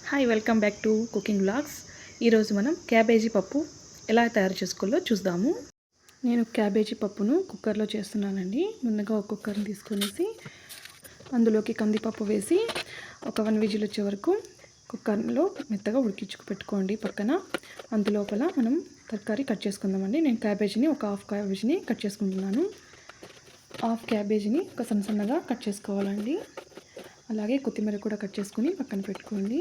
Hi welcome back to cooking vlogs. ఈరోజు మనం cabbage పప్పు ఎలా తయారు చేసుకోవాలో చూద్దాము. నేను క్యాబేజీ పప్పును కుక్కర్లో చేస్తున్నానండి. ముందుగా ఒక కుక్కర్ని తీసుకునేసి అందులోకి కందిపప్పు వేసి ఒక 1 విజిల్ వచ్చే వరకు కుక్కర్లో మెత్తగా ఉడికించుకు పెట్టుకోండి. పక్కన అందులోపల మనం తరకారీ కట్ చేసుకుందామండి. నేను క్యాబేజీని ఒక హాఫ్ క్యాబేజీని కట్ చేసుకుంటున్నాను. హాఫ్ క్యాబేజీని ఒక సన్నగా కట్ చేసుకోవాలండి. అలాగే కొత్తిమీర కూడా కట్ చేసుకుని పక్కన పెట్టుకోండి.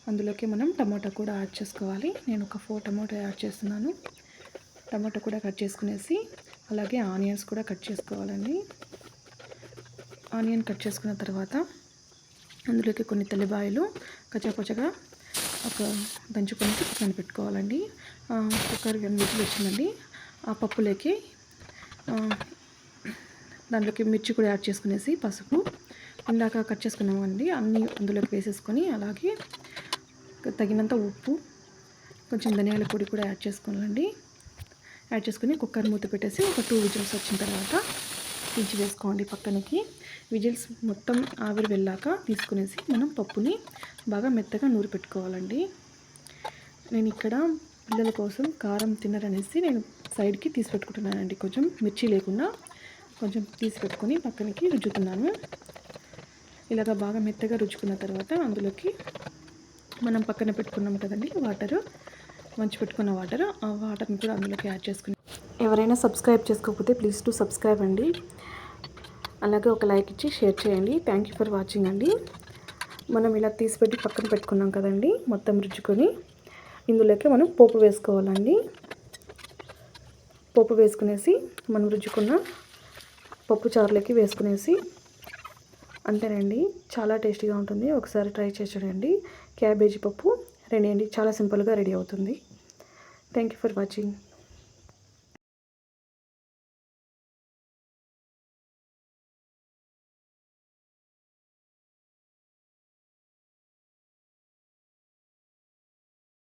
అందులోకి మనం టమాటా కూడా యాడ్ చేసుకోవాలి. నేను ఒక 4 టమాటా యాడ్ చేస్తున్నాను. టమాటా కూడా కట్ చేసుకునేసి అలాగే ఆనియన్స్ కూడా కట్ చేసుకోవాలండి. ఆనియన్ కట్ చేసుకున్న తర్వాత అందులోకి కొన్ని తెల్లబాయలు కచ్చాపచ్చగా ఒక దంచుకొని పక్కన పెట్టుకోవాలండి. కుక్కర్ విజిల్ వచ్చిందండి. ఆ పప్పులోకి దాంట్లోకి మిర్చి కూడా యాడ్ చేసుకునేసి పసుపు ఇందాక కట్ చేసుకున్నామండి అన్నీ అందులోకి వేసేసుకొని అలాగే తగినంత ఉప్పు కొంచెం ధనియాల పొడి కూడా యాడ్ చేసుకోవాలండి. యాడ్ చేసుకుని కుక్కర్ మూత పెట్టేసి ఒక 2 విజిల్స్ వచ్చిన తర్వాత దించి వేసుకోండి పక్కనకి. విజిల్స్ మొత్తం ఆవిరి వెళ్ళాక తీసుకునేసి మనం పప్పుని బాగా మెత్తగా నూరి పెట్టుకోవాలండి. నేను ఇక్కడ పిల్లల కోసం కారం తినరనేసి నేను సైడ్కి తీసి పెట్టుకుంటున్నానండి. కొంచెం మిర్చి లేకుండా కొంచెం తీసి పెట్టుకొని పక్కనకి రుద్దుతున్నాను. ఇలాగ బాగా మెత్తగా రుచుకున్న తర్వాత అందులోకి మనం పక్కన పెట్టుకున్నాం కదండి వాటరు, మంచి పెట్టుకున్న వాటర్, ఆ వాటర్ని కూడా అందులోకి యాడ్ చేసుకుని ఎవరైనా సబ్స్క్రైబ్ చేసుకోకపోతే ప్లీజ్ టు సబ్స్క్రైబ్ అండి. అలాగే ఒక లైక్ ఇచ్చి షేర్ చేయండి. థ్యాంక్ యూ ఫర్ వాచింగ్ అండి. మనం ఇలా తీసిపెట్టి పక్కన పెట్టుకున్నాం కదండి మొత్తం రుచుకొని ఇందులోకి మనం పోపు వేసుకోవాలండి. పోపు వేసుకునేసి మనం రుచుకున్న పప్పు చారులోకి వేసుకునేసి అంతేనండి. చాలా టేస్టీగా ఉంటుంది. ఒకసారి ట్రై చేసి చూడండి. క్యాబేజీ పప్పు రెడీ అండి. చాలా సింపుల్గా రెడీ అవుతుంది. Thank you for watching.